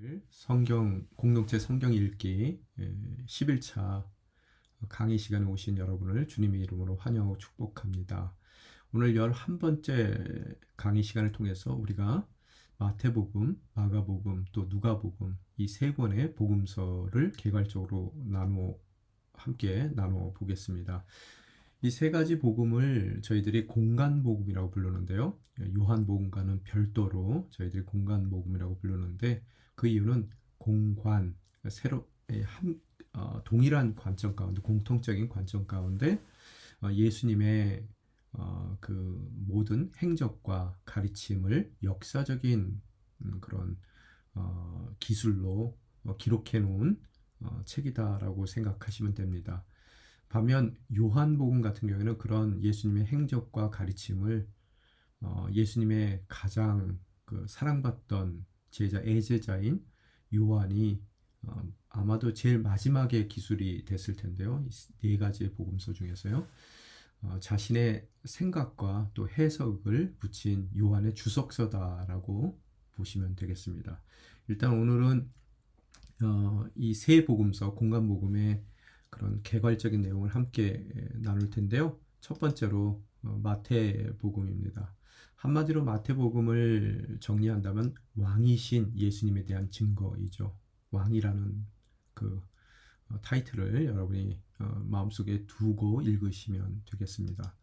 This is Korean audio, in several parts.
오늘 공동체 성경 읽기 11차 강의 시간에 오신 여러분을 주님의 이름으로 환영하고 축복합니다. 오늘 11번째 강의 시간을 통해서 우리가 마태복음, 마가복음, 또 누가복음 이 세 권의 복음서를 개괄적으로 함께 나누어 보겠습니다. 이 세 가지 복음을 저희들이 공간복음이라고 부르는데요. 요한복음과는 별도로 저희들이 공간복음이라고 부르는데 그 이유는 동일한 관점 가운데, 공통적인 관점 가운데 예수님의 그 모든 행적과 가르침을 역사적인 그런 기술로 기록해 놓은 책이다라고 생각하시면 됩니다. 반면 요한복음 같은 경우에는 그런 예수님의 행적과 가르침을 예수님의 가장 사랑받던 애제자인 요한이 아마도 제일 마지막에 기술이 됐을 텐데요. 이 네 가지의 복음서 중에서요. 자신의 생각과 또 해석을 붙인 요한의 주석서다라고 보시면 되겠습니다. 일단 오늘은 이 세 복음서, 공간복음의 그런 개괄적인 내용을 함께 나눌 텐데요. 첫 번째로 마태복음입니다. 한마디로 마태복음을 정리한다면 왕이신 예수님에 대한 증거이죠. 왕이라는 그 타이틀을 여러분이 마음속에 두고 읽으시면 되겠습니다.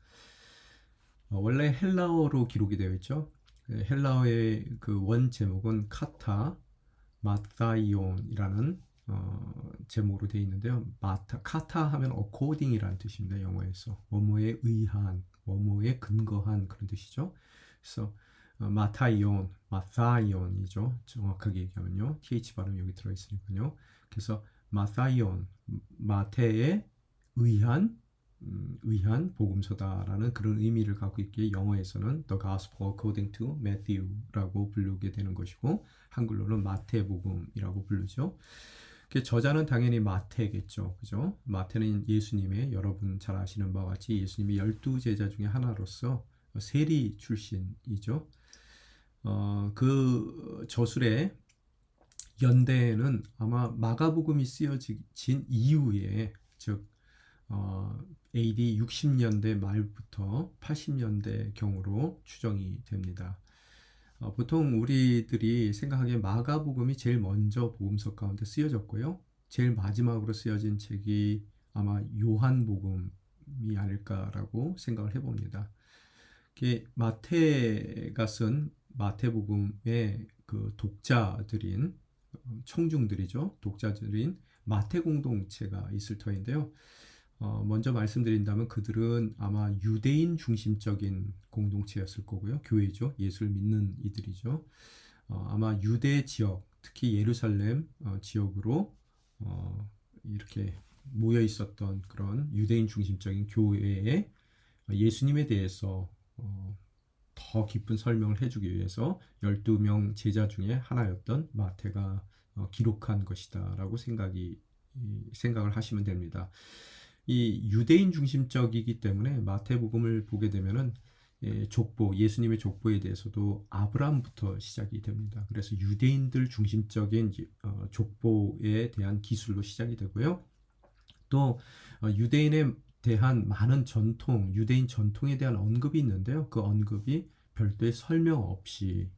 원래 헬라어로 기록이 되어 있죠. 헬라어의 그 원 제목은 카타 마타이온이라는 제목으로 되어 있는데요. 카타 하면 according이라는 뜻입니다. 영어에서 뭐뭐에 의한, 뭐뭐에 근거한 그런 뜻이죠. 그래서 마타이온이죠. 정확하게 얘기하면요. th 발음이 여기 들어있으니까요. 그래서 마타이온, 마태에 의한 복음서다라는 그런 의미를 갖고 있기에 영어에서는 The Gospel According to Matthew라고 부르게 되는 것이고 한글로는 마태복음이라고 부르죠. 저자는 당연히 마태겠죠. 그죠? 마태는 예수님의 여러분 잘 아시는 바와 같이 예수님의 12제자 중에 하나로서 세리 출신이죠. 그 저술의 연대에는 아마 마가복음이 쓰여진 이후에 즉 AD 60년대 말부터 80년대 경으로 추정이 됩니다. 보통 우리들이 생각하기에 마가복음이 제일 먼저 복음서 가운데 쓰여졌고요. 제일 마지막으로 쓰여진 책이 아마 요한복음이 아닐까라고 생각을 해봅니다. 마태가 쓴 마태복음의 그 독자들인 청중들이죠. 독자들인 마태 공동체가 있을 터인데요. 먼저 말씀드린다면 그들은 아마 유대인 중심적인 공동체였을 거고요. 교회죠. 예수를 믿는 이들이죠. 아마 유대 지역, 특히 예루살렘 지역으로 이렇게 모여 있었던 그런 유대인 중심적인 교회에 예수님에 대해서 더 깊은 설명을 해주기 위해서 12명 제자 중에 하나였던 마태가 기록한 것이다 라고 생각을 하시면 됩니다. 이 유대인 중심적이기 때문에 마태복음을 보게 되면은 예수님의 족보에 대해서도 아브라함부터 시작이 됩니다. 그래서 유대인들 중심적인 족보에 대한 기술로 시작이 되고요. 또 유대인에 대한 많은 유대인 전통에 대한 언급이 있는데요. 그 언급이 별도의 설명 없이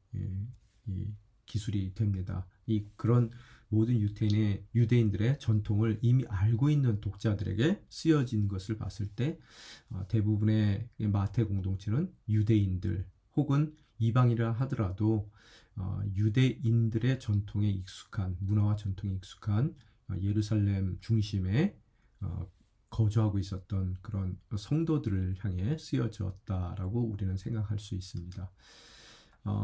이 기술이 됩니다. 그런 모든 유대인들의 전통을 이미 알고 있는 독자들에게 쓰여진 것을 봤을 때 대부분의 마태 공동체는 유대인들 혹은 이방이라 하더라도 유대인들의 전통에 익숙한, 문화와 전통에 익숙한 예루살렘 중심에 거주하고 있었던 그런 성도들을 향해 쓰여졌다라고 우리는 생각할 수 있습니다.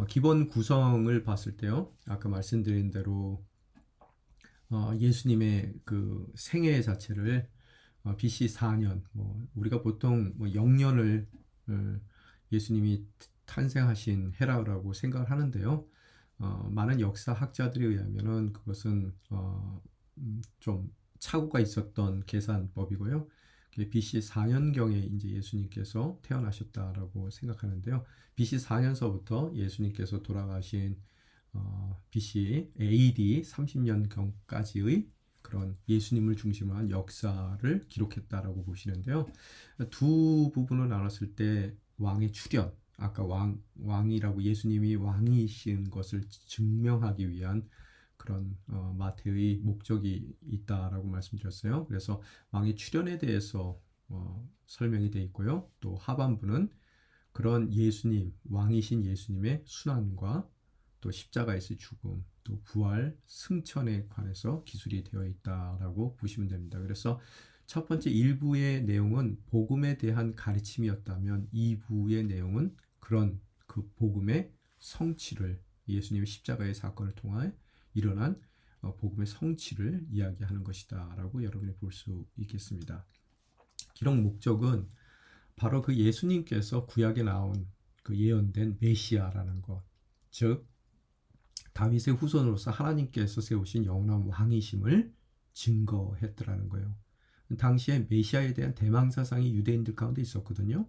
기본 구성을 봤을 때요, 아까 말씀드린 대로 예수님의 그 생애 자체를 BC 4년, 우리가 보통 0년을 예수님이 탄생하신 해라고 생각을 하는데요. 많은 역사학자들에 의하면은 그것은 좀 착오가 있었던 계산법이고요. BC 4년경에 이제 예수님께서 태어나셨다라고 생각하는데요. BC 4년서부터 예수님께서 돌아가신 BC AD 30년경까지의 그런 예수님을 중심으로 한 역사를 기록했다라고 보시는데요. 두 부분을 나눴을 때 왕의 출현, 아까 왕이라고 예수님이 왕이신 것을 증명하기 위한 그런 마태의 목적이 있다라고 말씀드렸어요. 그래서 왕의 출현에 대해서 설명이 되어 있고요. 또 하반부는 그런 예수님, 왕이신 예수님의 순환과 또 십자가에서 죽음, 또 부활, 승천에 관해서 기술이 되어 있다라고 보시면 됩니다. 그래서 첫 번째 1부의 내용은 복음에 대한 가르침이었다면 2부의 내용은 그런 그 복음의 성취를 예수님의 십자가의 사건을 통해 일어난 복음의 성취를 이야기하는 것이다 라고 여러분이 볼 수 있겠습니다. 기록 목적은 바로 그 예수님께서 구약에 나온 그 예언된 메시아라는 것, 즉 다윗의 후손으로서 하나님께서 세우신 영원한 왕이심을 증거했더라는 거예요. 당시에 메시아에 대한 대망사상이 유대인들 가운데 있었거든요.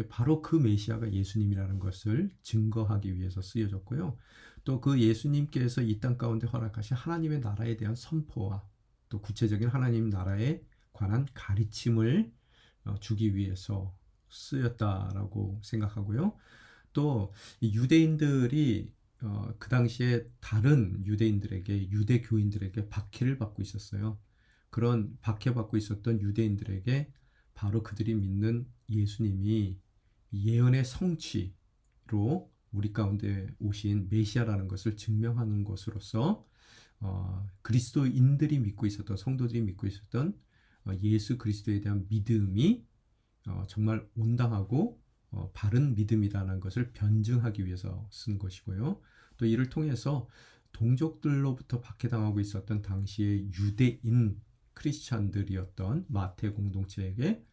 바로 그 메시아가 예수님이라는 것을 증거하기 위해서 쓰여졌고요. 또 그 예수님께서 이 땅 가운데 허락하신 하나님의 나라에 대한 선포와 또 구체적인 하나님 나라에 관한 가르침을 주기 위해서 쓰였다라고 생각하고요. 또 유대인들이 그 당시에 다른 유대인들에게 유대교인들에게 박해를 받고 있었어요. 그런 박해받고 있었던 유대인들에게 바로 그들이 믿는 예수님이 예언의 성취로 우리 가운데 오신 메시아라는 것을 증명하는 것으로서 그리스도인들이 믿고 있었던 성도들이 믿고 있었던 예수 그리스도에 대한 믿음이 정말 온당하고 바른 믿음이라는 것을 변증하기 위해서 쓴 것이고요. 또 이를 통해서 동족들로부터 박해당하고 있었던 당시의 유대인 크리스찬들이었던 마태 공동체에게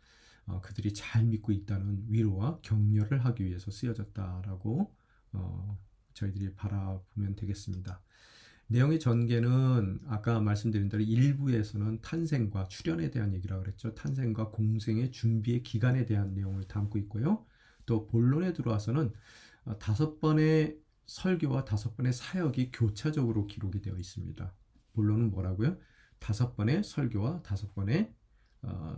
그들이 잘 믿고 있다는 위로와 격려를 하기 위해서 쓰여졌다라고 저희들이 바라보면 되겠습니다. 내용의 전개는 아까 말씀드린 대로 1부에서는 탄생과 출현에 대한 얘기라고 그랬죠. 탄생과 공생의 준비의 기간에 대한 내용을 담고 있고요. 또 본론에 들어와서는 5번의 설교와 5번의 사역이 교차적으로 기록이 되어 있습니다. 본론은 뭐라고요? 5번의 설교와 5번의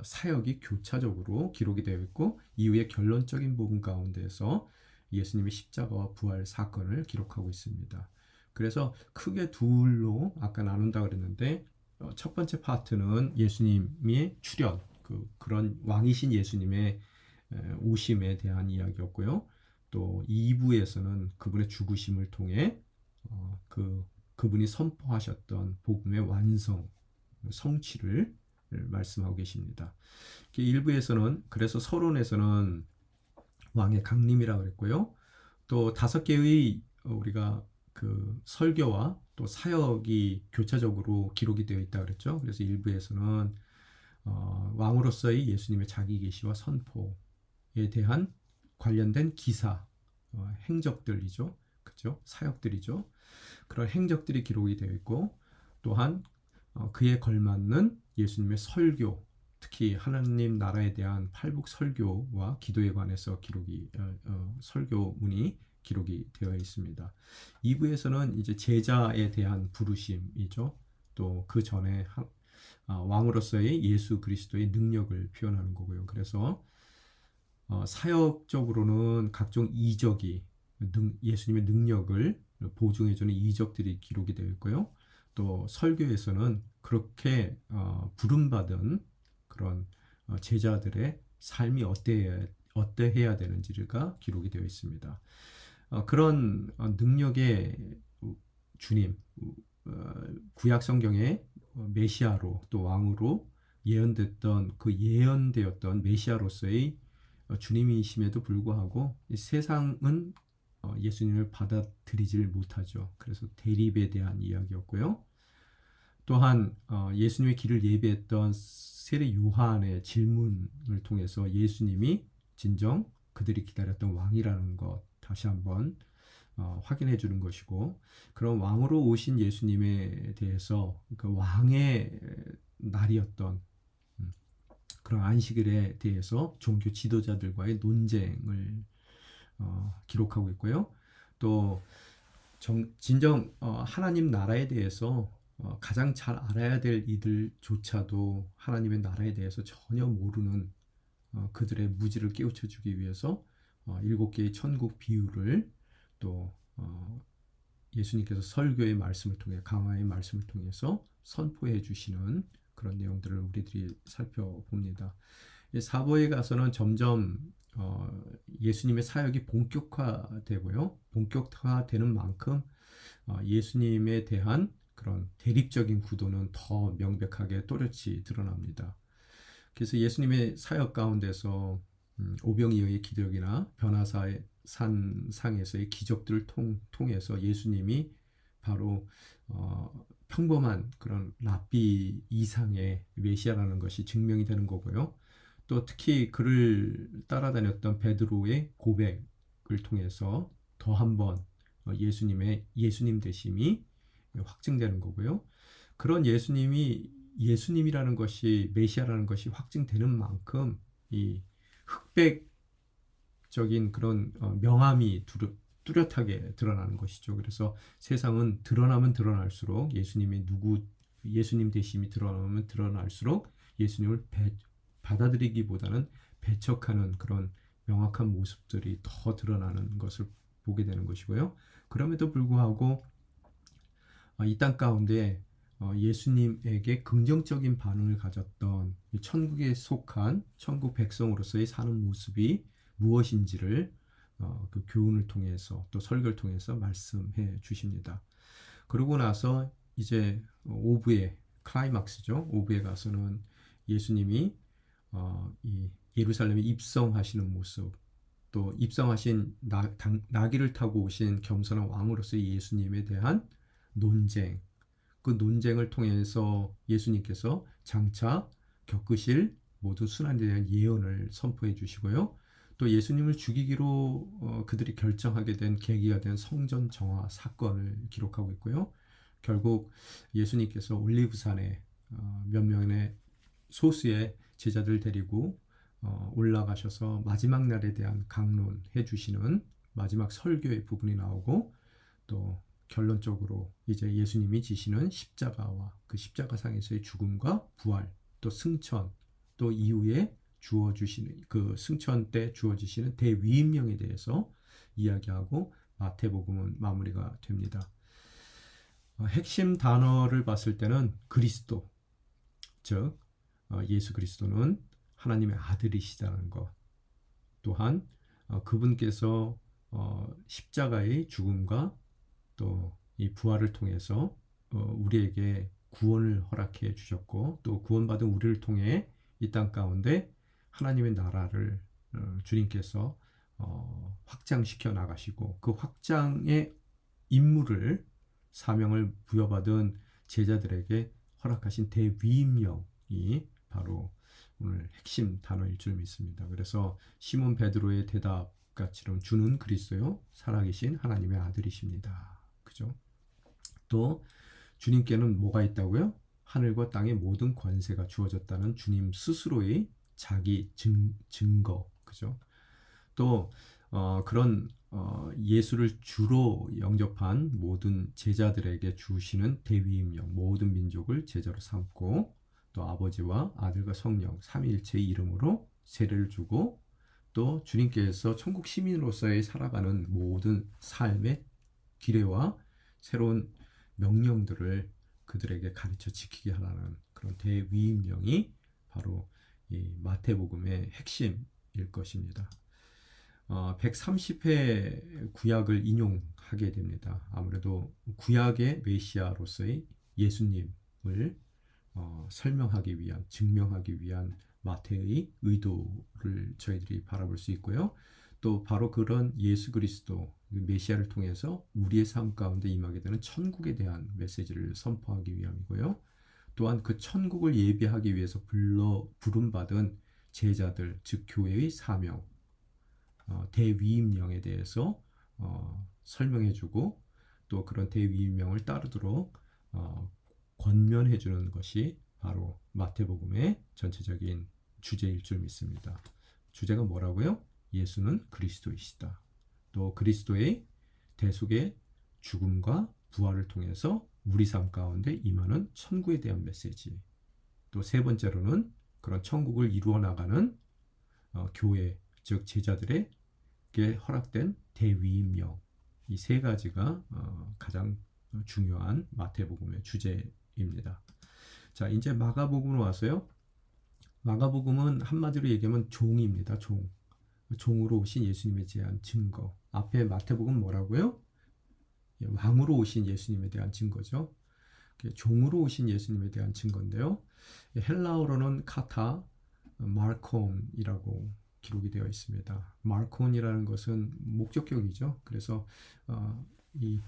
사역이 교차적으로 기록이 되어 있고 이후에 결론적인 부분 가운데서 예수님의 십자가와 부활 사건을 기록하고 있습니다. 그래서 크게 둘로 아까 나눈다 그랬는데 첫 번째 파트는 예수님의 출현, 그런 왕이신 예수님의 오심에 대한 이야기였고요. 또 2부에서는 그분의 죽으심을 통해 그분이 선포하셨던 복음의 완성, 성취를 말씀하고 계십니다. 1부에서는 그래서 서론에서는 왕의 강림이라고 그랬고요. 또 5개의 우리가 그 설교와 또 사역이 교차적으로 기록이 되어 있다 그랬죠. 그래서 1부에서는 왕으로서의 예수님의 자기 계시와 선포에 대한 관련된 기사, 행적들이죠. 그죠? 사역들이죠. 그런 행적들이 기록이 되어 있고 또한 그에 걸맞는 예수님의 설교, 특히 하나님 나라에 대한 팔복 설교와 기도에 관해서 설교문이 기록이 되어 있습니다. 2부에서는 이제 제자에 대한 부르심이죠. 또 그 전에 왕으로서의 예수 그리스도의 능력을 표현하는 거고요. 그래서 사역적으로는 각종 이적이 예수님의 능력을 보증해주는 이적들이 기록이 되어 있고요. 또 설교에서는 그렇게 부름받은 그런 제자들의 삶이 어때해야 되는지가 기록이 되어 있습니다. 그런 능력의 주님, 구약 성경의 메시아로 또 왕으로 예언되었던 메시아로서의 주님이심에도 불구하고 세상은 예수님을 받아들이질 못하죠. 그래서 대립에 대한 이야기였고요. 또한 예수님의 길을 예비했던 세례 요한의 질문을 통해서 예수님이 진정 그들이 기다렸던 왕이라는 것 다시 한번 확인해 주는 것이고, 그런 왕으로 오신 예수님에 대해서 그 왕의 날이었던 그런 안식일에 대해서 종교 지도자들과의 논쟁을 기록하고 있고요. 또 진정 하나님 나라에 대해서 가장 잘 알아야 될 이들조차도 하나님의 나라에 대해서 전혀 모르는 그들의 무지를 깨우쳐 주기 위해서 7개의 천국 비유를 또 예수님께서 설교의 말씀을 통해 강화의 말씀을 통해서 선포해 주시는 그런 내용들을 우리들이 살펴봅니다. 사부에 가서는 점점 예수님의 사역이 본격화되고요. 본격화되는 만큼 예수님에 대한 그런 대립적인 구도는 더 명백하게 또렷이 드러납니다. 그래서 예수님의 사역 가운데서 오병이어의 기적이나 변화사의 산상에서의 기적들을 통해서 예수님이 바로 평범한 그런 랍비 이상의 메시아라는 것이 증명이 되는 거고요. 또 특히 그를 따라다녔던 베드로의 고백을 통해서 더 한 번 예수님의 예수님 되심이 확증되는 거고요. 그런 예수님이라는 것이 메시아라는 것이 확증되는 만큼 이 흑백적인 그런 명암이 뚜렷하게 드러나는 것이죠. 그래서 세상은 드러나면 드러날수록 예수님 되심이 드러나면 드러날수록 예수님을 받아들이기보다는 배척하는 그런 명확한 모습들이 더 드러나는 것을 보게 되는 것이고요. 그럼에도 불구하고 이 땅 가운데 예수님에게 긍정적인 반응을 가졌던 천국에 속한 천국 백성으로서의 사는 모습이 무엇인지를 그 교훈을 통해서 또 설교를 통해서 말씀해 주십니다. 그러고 나서 이제 5부의 클라이막스죠. 5부에 가서는 예수님이 이 예루살렘에 입성하시는 모습, 또 입성하신 나귀를 타고 오신 겸손한 왕으로서의 예수님에 대한 논쟁, 그 논쟁을 통해서 예수님께서 장차 겪으실 모든 순환에 대한 예언을 선포해 주시고요. 또 예수님을 죽이기로 그들이 결정하게 된 계기가 된 성전 정화 사건을 기록하고 있고요. 결국 예수님께서 올리브산에 몇 명의 소수의 제자들 데리고 올라가셔서 마지막 날에 대한 강론해 주시는 마지막 설교의 부분이 나오고, 또 결론적으로 이제 예수님이 지시는 십자가와 그 십자가상에서의 죽음과 부활, 또 승천, 또 이후에 주어주시는 그 승천 때 주어지시는 대위임령에 대해서 이야기하고 마태복음은 마무리가 됩니다. 핵심 단어를 봤을 때는 그리스도, 즉 예수 그리스도는 하나님의 아들이시다는 것, 또한 그분께서 십자가의 죽음과 또 이 부활을 통해서 우리에게 구원을 허락해 주셨고, 또 구원받은 우리를 통해 이 땅 가운데 하나님의 나라를 주님께서 확장시켜 나가시고, 그 확장의 임무를 사명을 부여받은 제자들에게 허락하신 대위임령이 바로 오늘 핵심 단어일 줄 믿습니다. 그래서 시몬 베드로의 대답같이럼 주는 그리스도요 살아계신 하나님의 아들이십니다. 그죠? 또 주님께는 뭐가 있다고요? 하늘과 땅의 모든 권세가 주어졌다는 주님 스스로의 자기 증거, 그죠? 또 그런 예수를 주로 영접한 모든 제자들에게 주시는 대위임령, 모든 민족을 제자로 삼고, 또 아버지와 아들과 성령 삼위일체의 이름으로 세례를 주고, 또 주님께서 천국 시민으로서의 살아가는 모든 삶의 기례와 새로운 명령들을 그들에게 가르쳐 지키게 하라는 그런 대위임령이 바로 이 마태복음의 핵심일 것입니다. 130회 구약을 인용하게 됩니다. 아무래도 구약의 메시아로서의 예수님을 설명하기 위한, 증명하기 위한 마태의 의도를 저희들이 바라볼 수 있고요. 또 바로 그런 예수 그리스도 메시아를 통해서 우리의 삶 가운데 임하게 되는 천국에 대한 메시지를 선포하기 위함이고요. 또한 그 천국을 예비하기 위해서 부름받은 제자들, 즉 교회의 사명, 대위임령에 대해서 설명해주고, 또 그런 대위임령을 따르도록 권면해주는 것이 바로 마태복음의 전체적인 주제일 줄 믿습니다. 주제가 뭐라고요? 예수는 그리스도이시다. 또 그리스도의 대속의 죽음과 부활을 통해서 우리 삶 가운데 임하는 천국에 대한 메시지. 또 세 번째로는 그런 천국을 이루어 나가는 교회, 즉 제자들에게 허락된 대위임령. 이 세 가지가 가장 중요한 마태복음의 주제입니다. 자, 이제 마가복음으로 와서요. 마가복음은 한마디로 얘기하면 종입니다. 종. 종으로 오신 예수님에 대한 증거. 앞에 마태복음 뭐라고요? 왕으로 오신 예수님에 대한 증거죠. 종으로 오신 예수님에 대한 증거인데요. 헬라어로는 카타, 마르콘이라고 기록이 되어 있습니다. 마르콘이라는 것은 목적격이죠. 그래서 이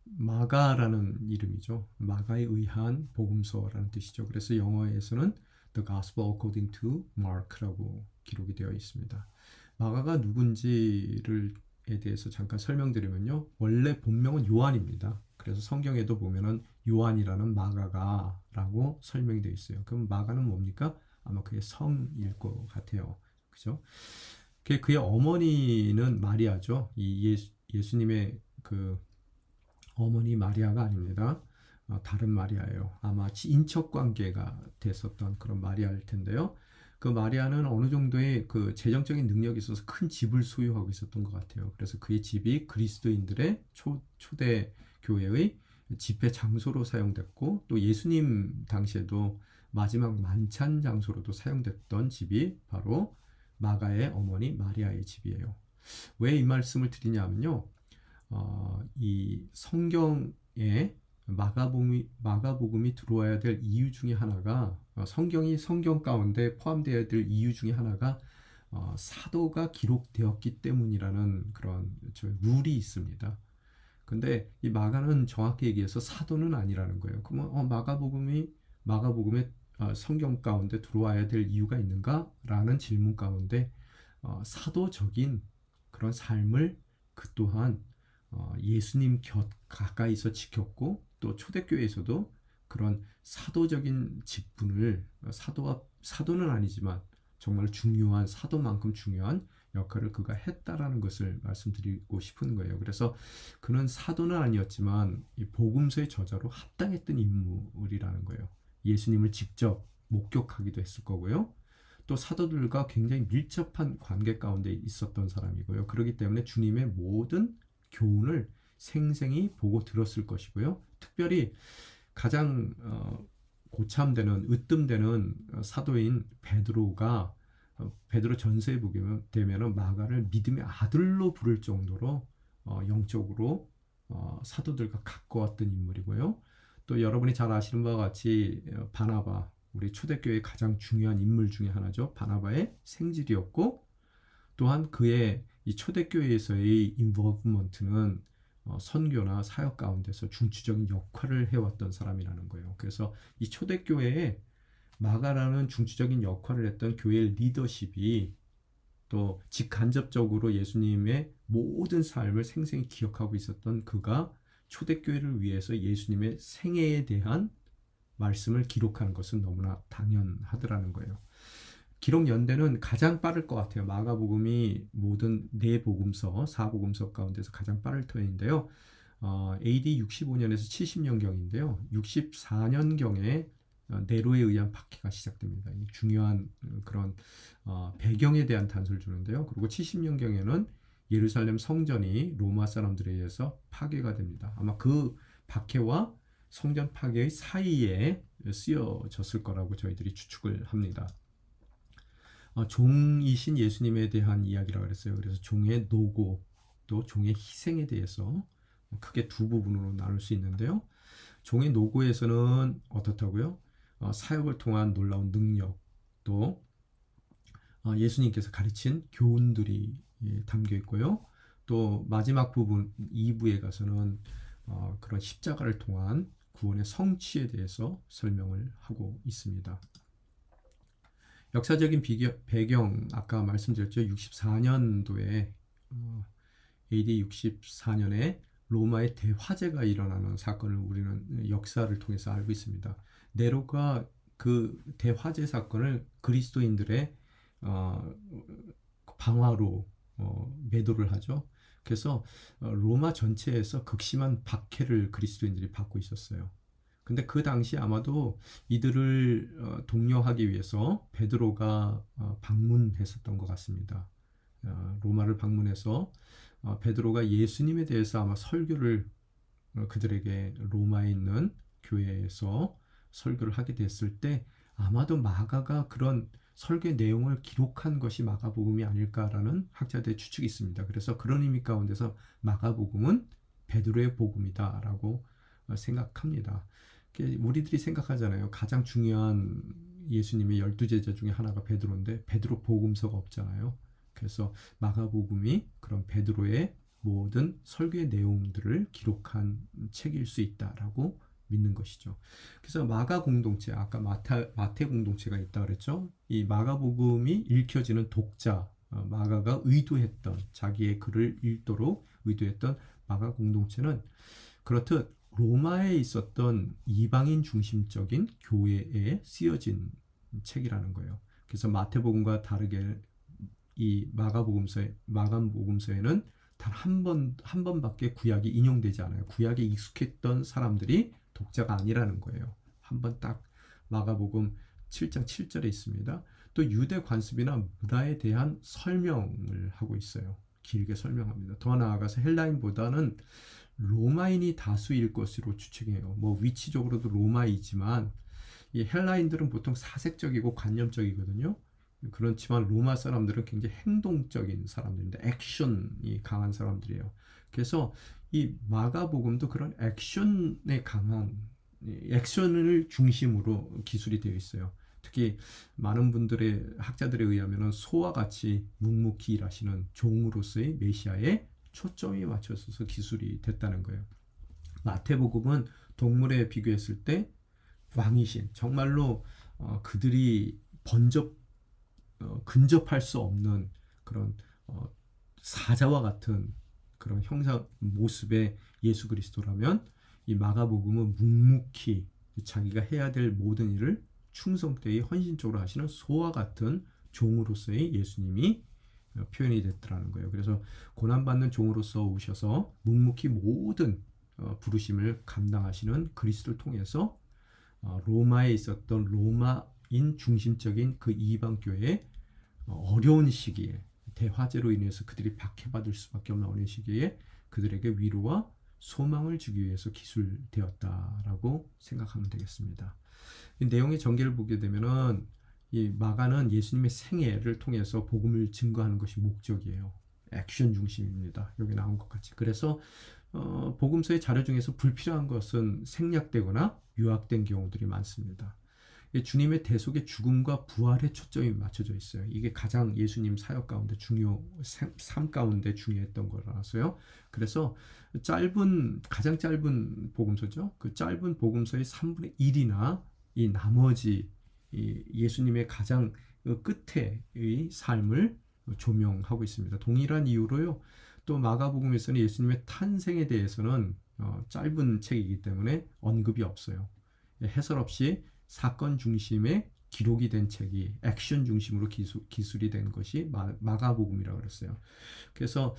마가라는 이름이죠. 마가에 의한 복음서라는 뜻이죠. 그래서 영어에서는 The Gospel According to Mark라고 기록이 되어 있습니다. 마가가 누군지를 에 대해서 잠깐 설명드리면요. 원래 본명은 요한입니다. 그래서 성경에도 보면은 요한이라는 마가가라고 설명이 되어 있어요. 그럼 마가는 뭡니까? 아마 그의 성일 것 같아요. 그죠? 그의 어머니는 마리아죠. 이 예수님의 그 어머니 마리아가 아닙니다. 다른 마리아예요. 아마 인척 관계가 됐었던 그런 마리아일 텐데요. 그 마리아는 어느 정도의 그 재정적인 능력이 있어서 큰 집을 소유하고 있었던 것 같아요. 그래서 그의 집이 그리스도인들의 초대 교회의 집회 장소로 사용됐고, 또 예수님 당시에도 마지막 만찬 장소로도 사용됐던 집이 바로 마가의 어머니 마리아의 집이에요. 왜 이 말씀을 드리냐면요. 이 성경에 마가복음이 들어와야 될 이유 중에 하나가 성경 가운데 포함되어야 될 이유 중에 하나가 사도가 기록되었기 때문이라는 그런 룰이 있습니다. 근데 이 마가는 정확히 얘기해서 사도는 아니라는 거예요. 그러면 마가복음에 성경 가운데 들어와야 될 이유가 있는가? 라는 질문 가운데 사도적인 그런 삶을 그 또한 예수님 곁 가까이서 지켰고, 또 초대교회에서도 그런 사도적인 직분을 사도는 아니지만 정말 중요한 사도만큼 중요한 역할을 그가 했다라는 것을 말씀드리고 싶은 거예요. 그래서 그는 사도는 아니었지만 이 복음서의 저자로 합당했던 인물이라는 거예요. 예수님을 직접 목격하기도 했을 거고요. 또 사도들과 굉장히 밀접한 관계 가운데 있었던 사람이고요. 그렇기 때문에 주님의 모든 교훈을 생생히 보고 들었을 것이고요. 특별히 가장 고참되는 으뜸되는 사도인 베드로 전서에 보게 되면 마가를 믿음의 아들로 부를 정도로 영적으로 사도들과 가까웠던 인물이고요. 또 여러분이 잘 아시는 바와 같이 바나바, 우리 초대교회의 가장 중요한 인물 중에 하나죠. 바나바의 생질이었고, 또한 그의 이 초대교회에서의 인볼브먼트는 선교나 사역 가운데서 중추적인 역할을 해왔던 사람이라는 거예요. 그래서 이 초대교회에 마가라는 중추적인 역할을 했던 교회의 리더십이 또 직간접적으로 예수님의 모든 삶을 생생히 기억하고 있었던 그가 초대교회를 위해서 예수님의 생애에 대한 말씀을 기록하는 것은 너무나 당연하더라는 거예요. 기록 연대는 가장 빠를 것 같아요. 마가복음이 모든 네 복음서, 4복음서 가운데서 가장 빠를 터인데요. AD 65년에서 70년경인데요. 64년경에 네로에 의한 박해가 시작됩니다. 중요한 그런 배경에 대한 단서를 주는데요. 그리고 70년경에는 예루살렘 성전이 로마 사람들에 의해서 파괴가 됩니다. 아마 그 박해와 성전 파괴의 사이에 쓰여졌을 거라고 저희들이 추측을 합니다. 종이신 예수님에 대한 이야기라고 그랬어요. 그래서 종의 노고, 또 종의 희생에 대해서 크게 두 부분으로 나눌 수 있는데요. 종의 노고에서는 어떻다고요? 사역을 통한 놀라운 능력, 또 예수님께서 가르친 교훈들이 담겨 있고요. 또 마지막 부분 2부에 가서는 그런 십자가를 통한 구원의 성취에 대해서 설명을 하고 있습니다. 역사적인 배경 아까 말씀드렸죠. 64년도에 AD 64년에 로마의 대화재가 일어나는 사건을 우리는 역사를 통해서 알고 있습니다. 네로가 그 대화재 사건을 그리스도인들의 방화로 매도를 하죠. 그래서 로마 전체에서 극심한 박해를 그리스도인들이 받고 있었어요. 근데 그 당시 아마도 이들을 독려하기 위해서 베드로가 방문했었던 것 같습니다. 로마를 방문해서 베드로가 예수님에 대해서 아마 설교를 그들에게 로마에 있는 교회에서 설교를 하게 됐을 때 아마도 마가가 그런 설교의 내용을 기록한 것이 마가복음이 아닐까라는 학자들의 추측이 있습니다. 그래서 그런 의미 가운데서 마가복음은 베드로의 복음이다라고 생각합니다. 우리들이 생각하잖아요. 가장 중요한 예수님의 12제자 중에 하나가 베드로인데 베드로 복음서가 없잖아요. 그래서 마가복음이 그런 베드로의 모든 설교의 내용들을 기록한 책일 수 있다라고 믿는 것이죠. 그래서 마가 공동체, 아까 마태 공동체가 있다 그랬죠. 이 마가복음이 읽혀지는 독자, 마가가 의도했던 자기의 글을 읽도록 의도했던 마가 공동체는 그렇듯 로마에 있었던 이방인 중심적인 교회에 쓰여진 책이라는 거예요. 그래서 마태복음과 다르게 이 마가복음서에는 단 한 번밖에 구약이 인용되지 않아요. 구약에 익숙했던 사람들이 독자가 아니라는 거예요. 한 번 딱 마가복음 7장 7절에 있습니다. 또 유대 관습이나 문화에 대한 설명을 하고 있어요. 길게 설명합니다. 더 나아가서 헬라인보다는 로마인이 다수일 것으로 추측해요. 뭐 위치적으로도 로마이지만 이 헬라인들은 보통 사색적이고 관념적이거든요. 그렇지만 로마 사람들은 굉장히 행동적인 사람들인데 액션이 강한 사람들이에요. 그래서 이 마가복음도 그런 액션에 강한 액션을 중심으로 기술이 되어 있어요. 특히 많은 분들의 학자들에 의하면 소와 같이 묵묵히 일하시는 종으로서의 메시아에 초점이 맞춰서 기술이 됐다는 거예요. 마태복음은 동물에 비교했을 때 왕이신 정말로 그들이 근접할 수 없는 그런 사자와 같은 그런 형상 모습의 예수 그리스도라면 이 마가복음은 묵묵히 자기가 해야 될 모든 일을 충성되이 헌신적으로 하시는 소와 같은 종으로서의 예수님이 표현이 됐더라는 거예요. 그래서 고난받는 종으로서 오셔서 묵묵히 모든 부르심을 감당하시는 그리스도를 통해서 로마에 있었던 로마인 중심적인 그 이방교회의 어려운 시기에 대화재로 인해서 그들이 박해받을 수밖에 없는 어려운 시기에 그들에게 위로와 소망을 주기 위해서 기술되었다라고 생각하면 되겠습니다. 이 내용의 전개를 보게 되면은 이 마가는 예수님의 생애를 통해서 복음을 증거하는 것이 목적이에요. 액션 중심입니다. 여기 나온 것 같이. 그래서 복음서의 자료 중에서 불필요한 것은 생략되거나 유학된 경우들이 많습니다. 주님의 대속의 죽음과 부활에 초점이 맞춰져 있어요. 이게 가장 예수님 사역 가운데 삶 가운데 중요했던 거라서요. 그래서 가장 짧은 복음서죠. 그 짧은 복음서의 3분의 1이나 이 나머지 예수님의 가장 끝에의 삶을 조명하고 있습니다. 동일한 이유로요. 또 마가복음에서는 예수님의 탄생에 대해서는 짧은 책이기 때문에 언급이 없어요. 해설 없이 사건 중심의 기록이 된 책이 액션 중심으로 기술이 된 것이 마가복음이라고 그랬어요. 그래서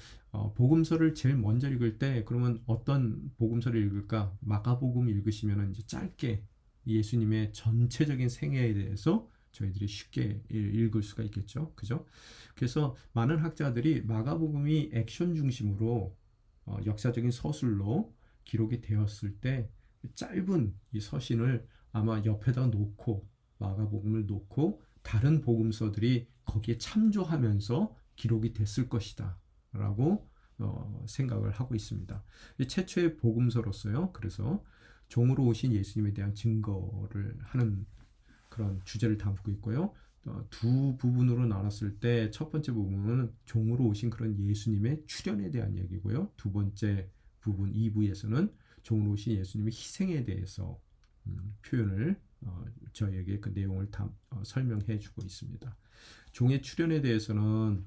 복음서를 제일 먼저 읽을 때 그러면 어떤 복음서를 읽을까? 마가복음 읽으시면 이제 짧게 예수님의 전체적인 생애에 대해서 저희들이 쉽게 읽을 수가 있겠죠. 그죠? 그래서 많은 학자들이 마가복음이 액션 중심으로 역사적인 서술로 기록이 되었을 때 짧은 이 서신을 아마 옆에다 놓고 마가복음을 놓고 다른 복음서들이 거기에 참조하면서 기록이 됐을 것이다 라고 생각을 하고 있습니다. 최초의 복음서로서요. 그래서 종으로 오신 예수님에 대한 증거를 하는 그런 주제를 담고 있고요. 두 부분으로 나눴을 때 첫 번째 부분은 종으로 오신 그런 예수님의 출현에 대한 얘기고요. 두 번째 부분 2부에서는 종으로 오신 예수님의 희생에 대해서 표현을 저에게 그 내용을 설명해 주고 있습니다. 종의 출현에 대해서는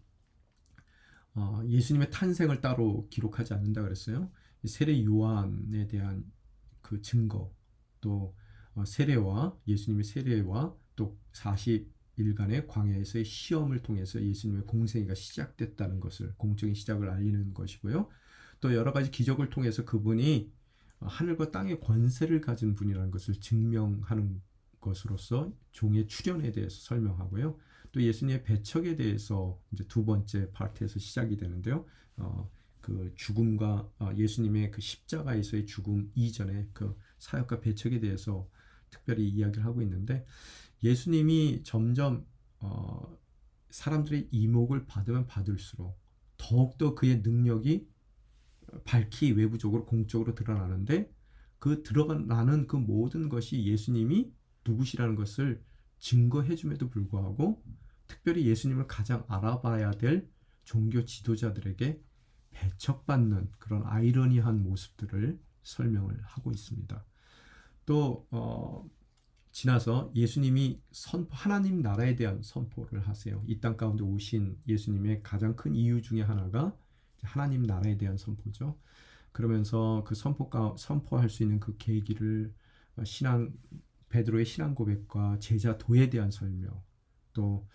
예수님의 탄생을 따로 기록하지 않는다 그랬어요. 세례 요한에 대한 그 증거 또 세례와 예수님의 세례와 또 일간의 광야에서의 시험을 통해서 예수님의 공생애가 시작됐다는 것을, 공적인 시작을 알리는 것이고요. 또 여러 가지 기적을 통해서 그분이 하늘과 땅의 권세를 가진 분이라는 것을 증명하는 것으로서 종의 출현에 대해서 설명하고요. 또 예수님의 배척에 대해서 이제 두 번째 파트에서 시작이 되는데요. 그 죽음과 예수님의 그 십자가에서의 죽음 이전에 그 사역과 배척에 대해서 특별히 이야기를 하고 있는데, 예수님이 점점 사람들의 이목을 받으면 받을수록 더욱더 그의 능력이 밝히 외부적으로 공적으로 드러나는데, 그 드러나는 그 모든 것이 예수님이 누구시라는 것을 증거해 줌에도 불구하고 특별히 예수님을 가장 알아봐야 될 종교 지도자들에게 배척받는 그런 아이러니한 모습들을 설명을 하고 있습니다. 또 지나서 예수님이 하나님 나라에 대한 선포를 하세요. 이 땅 가운데 오신 예수님의 가장 큰 이유 중에 하나가 하나님 나라에 대한 선포죠. 그러면서 그 선포할 수 있는 그 계기를 베드로의 신앙 고백과 제자 도에 대한 설명, 또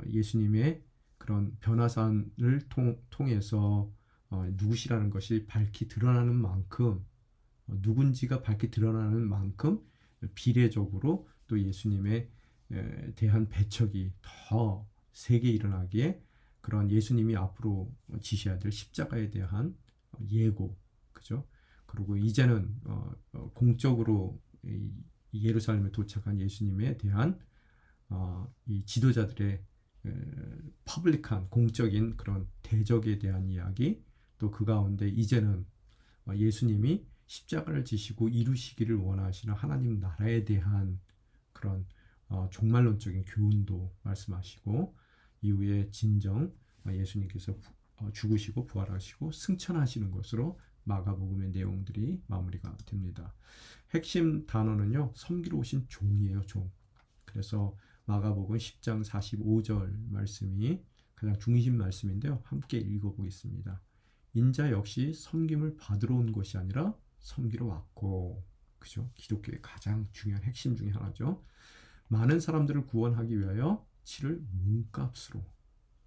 예수님의 그런 변화산을 통해서 누구시라는 것이 밝히 드러나는 만큼, 누군지가 밝히 드러나는 만큼 비례적으로 또 예수님에 대한 배척이 더 세게 일어나기에, 그런 예수님이 앞으로 지시해야 될 십자가에 대한 예고, 그죠? 그리고 이제는 공적으로 예루살렘에 도착한 예수님에 대한 이 지도자들의 퍼블릭한 공적인 그런 대적에 대한 이야기, 또 그 가운데 이제는 예수님이 십자가를 지시고 이루시기를 원하시는 하나님 나라에 대한 그런 종말론적인 교훈도 말씀하시고, 이후에 진정 예수님께서 죽으시고 부활하시고 승천하시는 것으로 마가복음의 내용들이 마무리가 됩니다. 핵심 단어는요, 섬기러 오신 종이에요, 종. 그래서 마가복음 10장 45절 말씀이 가장 중심 말씀인데요. 함께 읽어보겠습니다. 인자 역시 섬김을 받으러 온 것이 아니라 섬기러 왔고, 그죠? 기독교의 가장 중요한 핵심 중에 하나죠. 많은 사람들을 구원하기 위하여 치를 몸값으로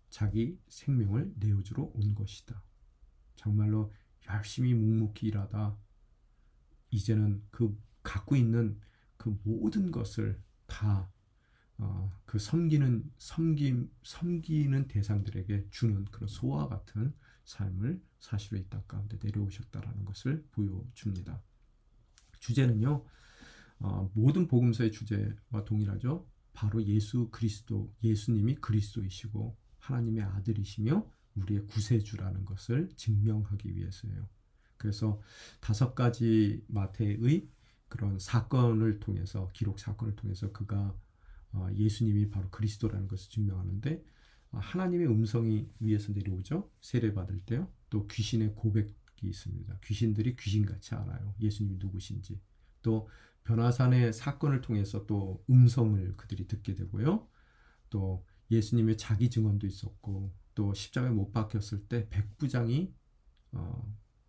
자기 생명을 내어주러 온 것이다. 정말로 열심히 묵묵히 일하다 이제는 그 갖고 있는 그 모든 것을 다 그 섬기는 대상들에게 주는 그런 소와 같은 삶을 사시로 이 땅 가운데 내려오셨다라는 것을 보여줍니다. 주제는요, 모든 복음서의 주제와 동일하죠. 바로 예수 그리스도, 예수님이 그리스도이시고 하나님의 아들이시며 우리의 구세주라는 것을 증명하기 위해서예요. 그래서 5가지 마태의 그런 사건을 통해서, 기록 사건을 통해서 그가 예수님이 바로 그리스도라는 것을 증명하는데, 하나님의 음성이 위에서 내려오죠. 세례받을 때요. 또 귀신의 고백이 있습니다. 귀신들이 귀신같이 알아요, 예수님이 누구신지. 또 변화산의 사건을 통해서 또 음성을 그들이 듣게 되고요. 또 예수님의 자기 증언도 있었고, 또 십자가에 못 박혔을 때 백부장이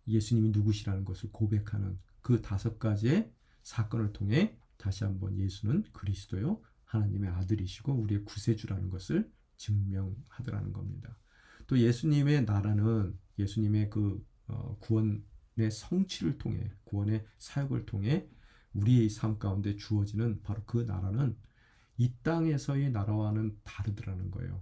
예수님이 누구시라는 것을 고백하는 그 5가지의 사건을 통해 다시 한번 예수는 그리스도요, 하나님의 아들이시고 우리의 구세주라는 것을 증명하더라는 겁니다. 또 예수님의 나라는 예수님의 그 구원의 성취를 통해, 구원의 사역을 통해 우리의 삶 가운데 주어지는 바로 그 나라는 이 땅에서의 나라와는 다르더라는 거예요.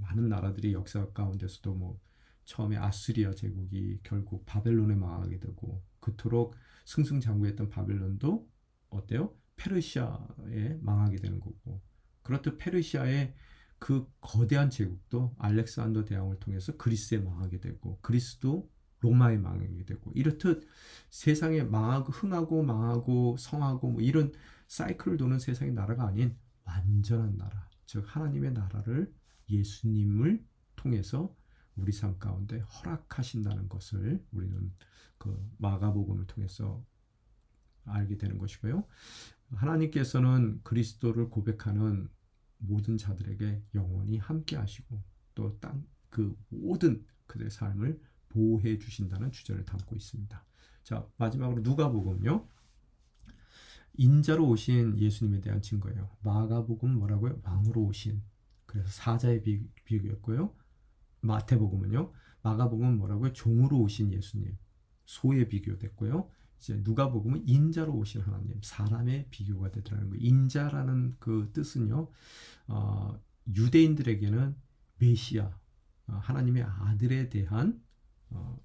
많은 나라들이 역사 가운데서도 처음에 아수리아 제국이 결국 바벨론에 망하게 되고, 그토록 승승장구했던 바벨론도 어때요? 페르시아에 망하게 되는 거고, 그렇듯 페르시아의 그 거대한 제국도 알렉산더 대왕을 통해서 그리스에 망하게 되고, 그리스도 로마에 망하게 되고, 이렇듯 세상에 흥하고 망하고 성하고 이런 사이클을 도는 세상의 나라가 아닌 완전한 나라, 즉 하나님의 나라를 예수님을 통해서 우리 삶 가운데 허락하신다는 것을 우리는 그 마가복음을 통해서 알게 되는 것이고요. 하나님께서는 그리스도를 고백하는 모든 자들에게 영원히 함께 하시고, 또 그 모든 그들의 삶을 보호해 주신다는 주제를 담고 있습니다. 자, 마지막으로 누가복음요. 인자로 오신 예수님에 대한 증거예요. 마가복음 뭐라고요? 왕으로 오신. 그래서 사자의 비유였고요. 마태복음은요. 마가복음은 뭐라고요? 종으로 오신 예수님. 소의 비교됐고요. 이제 누가복음은 인자로 오신 하나님, 사람의 비교가 되더라는 거예요. 인자라는 그 뜻은요. 유대인들에게는 메시아, 하나님의 아들에 대한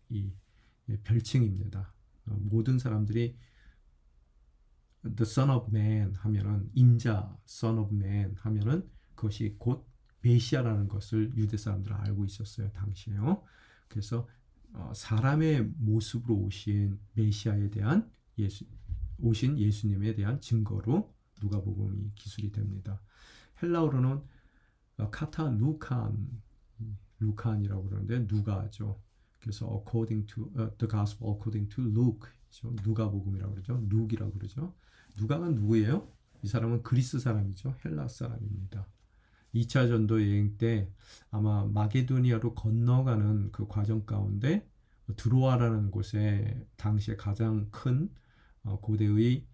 이 별칭입니다. 모든 사람들이 The Son of Man 하면은 인자 Son of Man 하면은 그것이 곧 메시아라는 것을 유대 사람들은 알고 있었어요 당시에요. 그래서 사람의 모습으로 오신 메시아에 대한 오신 예수님에 대한 증거로 누가복음이 기술이 됩니다. 헬라어로는 카타 루칸이라고 그러는데 누가죠. 그래서 according to the gospel according to Luke 누가복음이라고 그러죠. 룩이라고 그러죠. 누가가 누구예요? 이 사람은 그리스 사람이죠. 헬라 사람입니다. 2차 전도 여행 때 아마 마게도니아로 건너가는 그 과정 가운데 드로아라는 곳에 당시에 가장 큰 고대의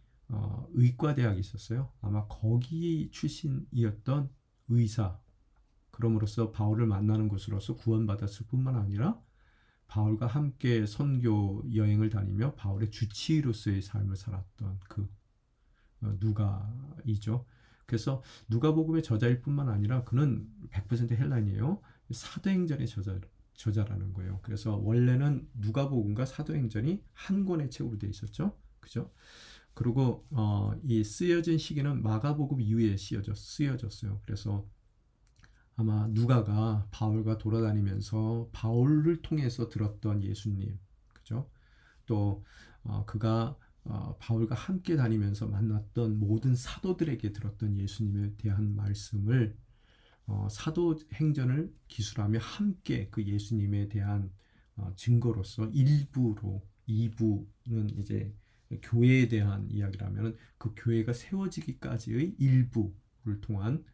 의과대학이 있었어요. 아마 거기 출신이었던 의사. 그럼으로써 바울을 만나는 곳으로서 구원받았을 뿐만 아니라 바울과 함께 선교 여행을 다니며 바울의 주치의로서의 삶을 살았던 그 누가이죠. 그래서 누가복음의 저자일 뿐만 아니라 그는 100% 헬라인이에요. 사도행전의 저자라는 거예요. 그래서 원래는 누가복음과 사도행전이 한 권의 책으로 되어 있었죠. 그죠? 그리고 이 쓰여진 시기는 마가복음 이후에 쓰여졌어요. 그래서 아마 누가가 바울과 돌아다니면서 바울을 통해서 들었던 예수님, 그죠? 또 그가 바울과 함께 다니면서 만났던 모든 사도들에게 들었던 예수님에 대한 말씀을 사도행전을 기술하며 함께 그 예수님에 대한 증거로서 1부로 2부는 이제 교회에 대한 이야기라면 그 교회가 세워지기까지의 1부를 통한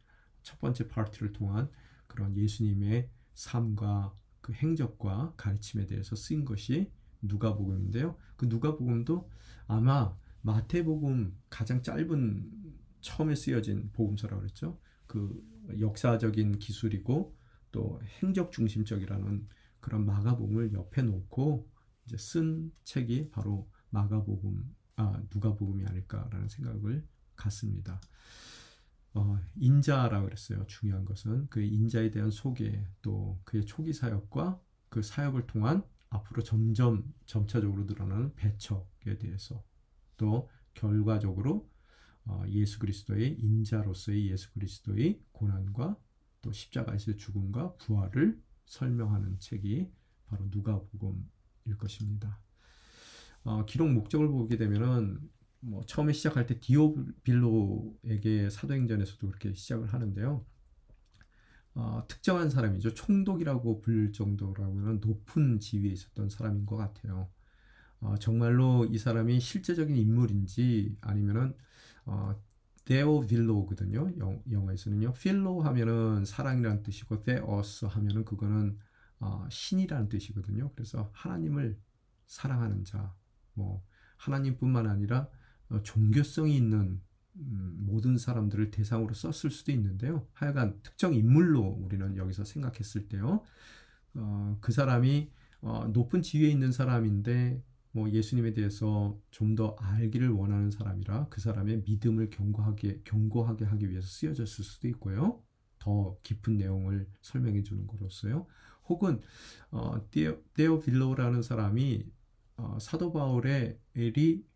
첫 번째 파트를 통한 그런 예수님의 삶과 그 행적과 가르침에 대해서 쓰인 것이 누가복음인데요. 그 누가복음도 아마 마태복음 가장 짧은 처음에 쓰여진 복음서라고 그랬죠. 그 역사적인 기술이고 또 행적 중심적이라는 그런 마가복음을 옆에 놓고 이제 쓴 책이 바로 누가복음이 아닐까라는 생각을 갖습니다. 인자라고 그랬어요. 중요한 것은 그 인자에 대한 소개, 또 그의 초기 사역과 그 사역을 통한 앞으로 점차적으로 늘어나는 배척에 대해서, 또 결과적으로 예수 그리스도의 인자로서의 예수 그리스도의 고난과 또 십자가에서의 죽음과 부활을 설명하는 책이 바로 누가복음일 것입니다. 기록 목적을 보게 되면은 처음에 시작할 때 디오빌로에게 사도행전에서도 그렇게 시작을 하는데요. 특정한 사람이죠. 총독이라고 불릴 정도라고는 높은 지위에 있었던 사람인 것 같아요. 정말로 이 사람이 실제적인 인물인지 아니면은 데오빌로거든요. 영어에서는요. 필로 하면은 사랑이라는 뜻이고 데오스 하면은 그거는 신이라는 뜻이거든요. 그래서 하나님을 사랑하는 자, 하나님뿐만 아니라 종교성이 있는 모든 사람들을 대상으로 썼을 수도 있는데요. 하여간 특정 인물로 우리는 여기서 생각했을 때요. 그 사람이 높은 지위에 있는 사람인데 예수님에 대해서 좀 더 알기를 원하는 사람이라 그 사람의 믿음을 견고하게 하기 위해서 쓰여졌을 수도 있고요. 더 깊은 내용을 설명해 주는 것으로서요. 혹은 데오빌로라는 사람이 사도 바울이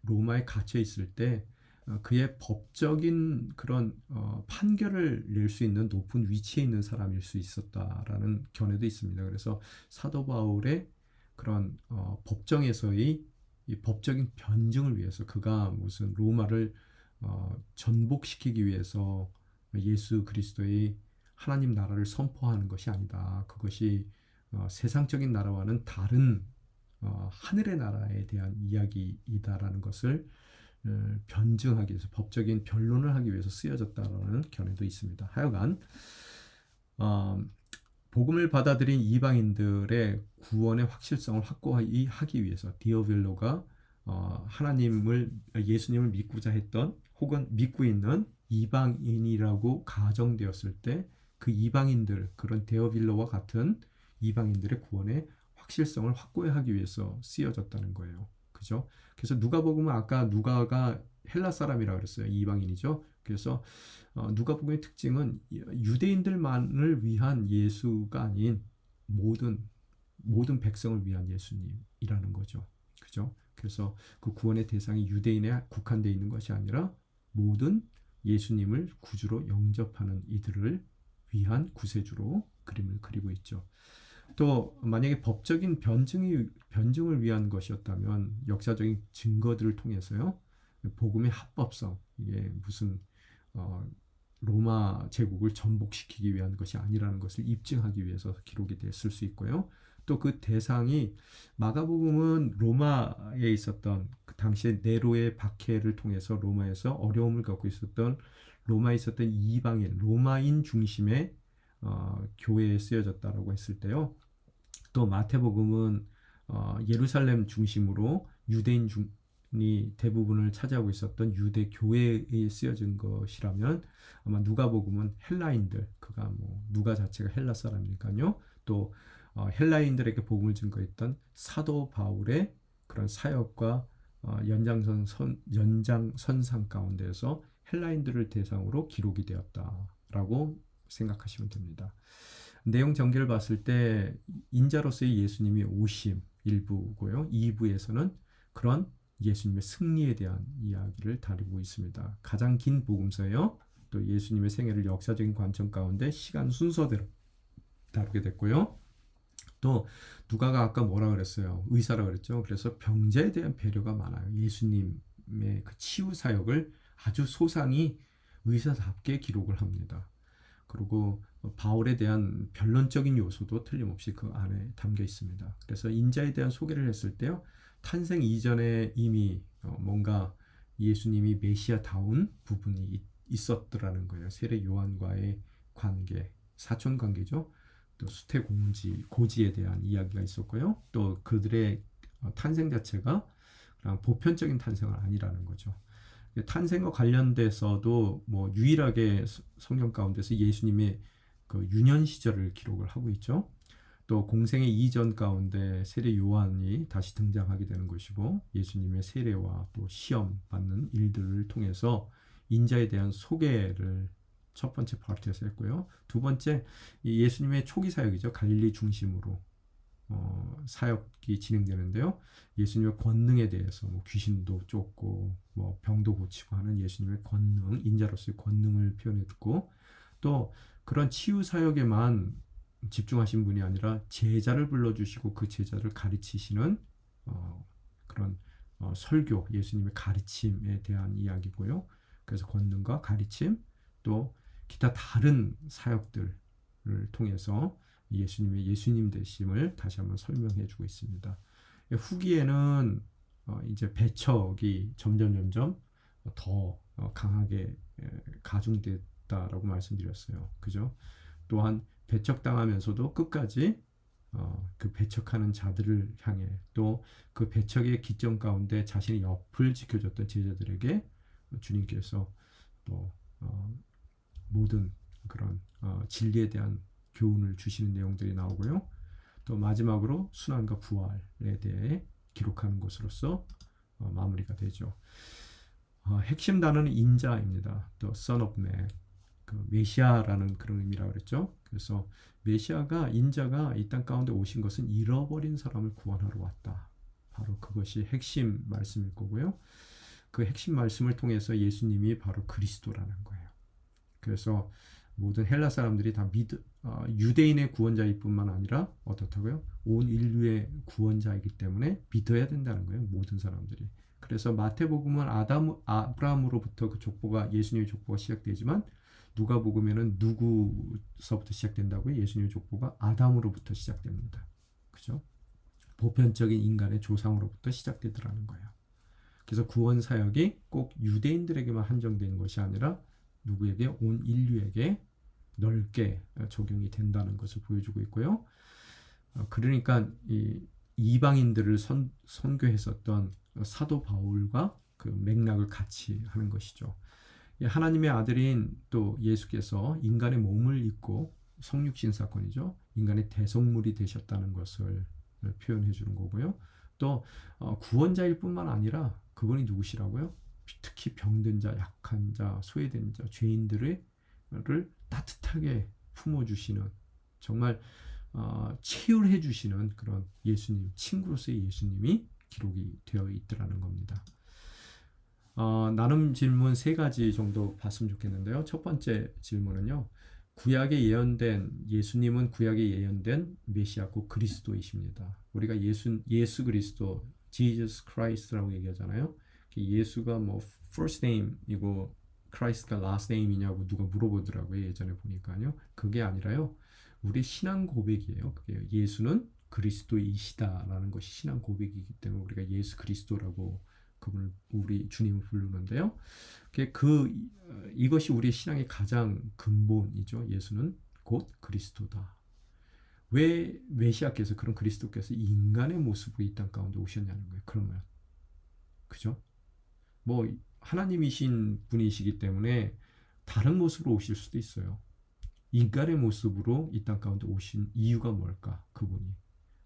로마에 갇혀 있을 때 그의 법적인 그런 판결을 낼 수 있는 높은 위치에 있는 사람일 수 있었다라는 견해도 있습니다. 그래서 사도 바울의 그런 법정에서의 이 법적인 변증을 위해서 그가 무슨 로마를 전복시키기 위해서 예수 그리스도의 하나님 나라를 선포하는 것이 아니다. 그것이 세상적인 나라와는 다른 하늘의 나라에 대한 이야기이다라는 것을 변증하기 위해서 법적인 변론을 하기 위해서 쓰여졌다라는 견해도 있습니다. 하여간 복음을 받아들인 이방인들의 구원의 확실성을 확고히 하기 위해서 디오빌로가 하나님을 예수님을 믿고자 했던 혹은 믿고 있는 이방인이라고 가정되었을 때 그 이방인들 그런 데어빌러와 같은 이방인들의 구원의 확실성을 확고하기 위해서 쓰여졌다는 거예요. 그죠? 그래서 누가복음은 아까 누가가 헬라 사람이라고 그랬어요. 이방인이죠. 그래서 누가복음의 특징은 유대인들만을 위한 예수가 아닌 모든 백성을 위한 예수님이라는 거죠. 그죠? 그래서 그 구원의 대상이 유대인에 국한되어 있는 것이 아니라 모든 예수님을 구주로 영접하는 이들을 위한 구세주로 그림을 그리고 있죠. 또 만약에 법적인 변증을 위한 것이었다면 역사적인 증거들을 통해서요. 복음의 합법성, 이게 무슨 로마 제국을 전복시키기 위한 것이 아니라는 것을 입증하기 위해서 기록이 됐을 수 있고요. 또 그 대상이 마가복음은 로마에 있었던 그 당시에 네로의 박해를 통해서 로마에서 어려움을 겪고 있었던 로마에 있었던 이방인, 로마인 중심의 교회에 쓰여졌다라고 했을 때요. 또 마태복음은 예루살렘 중심으로 유대인이 대부분을 차지하고 있었던 유대 교회에 쓰여진 것이라면 아마 누가복음은 헬라인들, 그가 뭐 누가 자체가 헬라 사람이니까요. 또 헬라인들에게 복음을 증거했던 사도 바울의 그런 사역과 연장선상 가운데에서 헬라인들을 대상으로 기록이 되었다라고 생각하시면 됩니다. 내용 전개를 봤을 때 인자로서의 예수님이 오심 1부고요. 2부에서는 그런 예수님의 승리에 대한 이야기를 다루고 있습니다. 가장 긴 복음서예요. 또 예수님의 생애를 역사적인 관점 가운데 시간 순서대로 다루게 됐고요. 또 누가가 아까 뭐라 그랬어요? 의사라 그랬죠. 그래서 병자에 대한 배려가 많아요. 예수님의 그 치유 사역을 아주 소상히 의사답게 기록을 합니다. 그리고 바울에 대한 변론적인 요소도 틀림없이 그 안에 담겨 있습니다. 그래서 인자에 대한 소개를 했을 때요. 탄생 이전에 이미 뭔가 예수님이 메시아다운 부분이 있었더라는 거예요. 세례 요한과의 관계, 사촌 관계죠. 또 수태 고지에 대한 이야기가 있었고요. 또 그들의 탄생 자체가 그냥 보편적인 탄생은 아니라는 거죠. 탄생과 관련돼서도 뭐 유일하게 성경 가운데서 예수님의 그 유년 시절을 기록을 하고 있죠. 또 공생의 이전 가운데 세례 요한이 다시 등장하게 되는 것이고 예수님의 세례와 또 시험 받는 일들을 통해서 인자에 대한 소개를 첫 번째 파트에서 했고요. 두 번째 예수님의 초기 사역이죠. 갈릴리 중심으로 사역이 진행되는데요. 예수님의 권능에 대해서 뭐 귀신도 쫓고 뭐 병도 고치고 하는 예수님의 권능, 인자로서의 권능을 표현했고 또 그런 치유 사역에만 집중하신 분이 아니라 제자를 불러주시고 그 제자를 가르치시는 그런 설교, 예수님의 가르침에 대한 이야기고요. 그래서 권능과 가르침 또 기타 다른 사역들을 통해서 예수님의 예수님 되심을 다시 한번 설명해 주고 있습니다. 후기에는 이제 배척이 점점 더 강하게 가중됐다라고 말씀드렸어요. 그죠? 또한 배척당하면서도 끝까지 그 배척하는 자들을 향해 또 그 배척의 기점 가운데 자신의 옆을 지켜줬던 제자들에게 주님께서 또 모든 그런 진리에 대한 교훈을 주시는 내용들이 나오고요. 또 마지막으로 순환과 부활에 대해 기록하는 것으로서 마무리가 되죠. 핵심 단어는 인자입니다. 또 Son of Man, 그 메시아라는 그런 의미라고 그랬죠. 그래서 메시아가 인자가 이 땅 가운데 오신 것은 잃어버린 사람을 구원하러 왔다. 바로 그것이 핵심 말씀일 거고요. 그 핵심 말씀을 통해서 예수님이 바로 그리스도라는 거예요. 그래서 모든 헬라 사람들이 다 유대인의 구원자일 뿐만 아니라 어떻다고요? 온 인류의 구원자이기 때문에 믿어야 된다는 거예요. 모든 사람들이. 그래서 마태복음은 아브라함으로부터 그 족보가 예수님의 족보가 시작되지만 누가복음에는 누구서부터 시작된다고요? 예수님의 족보가 아담으로부터 시작됩니다. 그죠? 보편적인 인간의 조상으로부터 시작되더라는 거예요. 그래서 구원 사역이 꼭 유대인들에게만 한정된 것이 아니라 누구에게 온 인류에게 넓게 적용이 된다는 것을 보여주고 있고요. 그러니까 이 이방인들을 선교했었던 사도 바울과 그 맥락을 같이 하는 것이죠. 하나님의 아들인 또 예수께서 인간의 몸을 입고 성육신 사건이죠. 인간의 대속물이 되셨다는 것을 표현해 주는 거고요. 또 구원자일 뿐만 아니라 그분이 누구시라고요? 특히 병든 자, 약한 자, 소외된 자, 죄인들을 따뜻하게 품어주시는 정말 치유해 주시는 그런 예수님, 친구로서의 예수님이 기록이 되어 있더라는 겁니다. 나눔 질문 3가지 정도 봤으면 좋겠는데요. 첫 번째 질문은요. 구약에 예언된 예수님은 구약에 예언된 메시아고 그리스도이십니다. 우리가 예수 그리스도 Jesus Christ라고 얘기하잖아요. 예수가 뭐 first name이고 Christ가 last name이냐고 누가 물어보더라고요. 예전에 보니까요. 그게 아니라요. 우리 신앙 고백이에요. 그게 예수는 그리스도이시다라는 것이 신앙 고백이기 때문에 우리가 예수 그리스도라고 그분을 우리 주님을 부르는데요. 이것이 우리의 신앙의 가장 근본이죠. 예수는 곧 그리스도다. 왜 메시아께서 그런 그리스도께서 인간의 모습으로 이 땅 가운데 오셨냐는 거예요. 그러면 그죠? 뭐 하나님이신 분이시기 때문에 다른 모습으로 오실 수도 있어요. 인간의 모습으로 이 땅 가운데 오신 이유가 뭘까? 그분이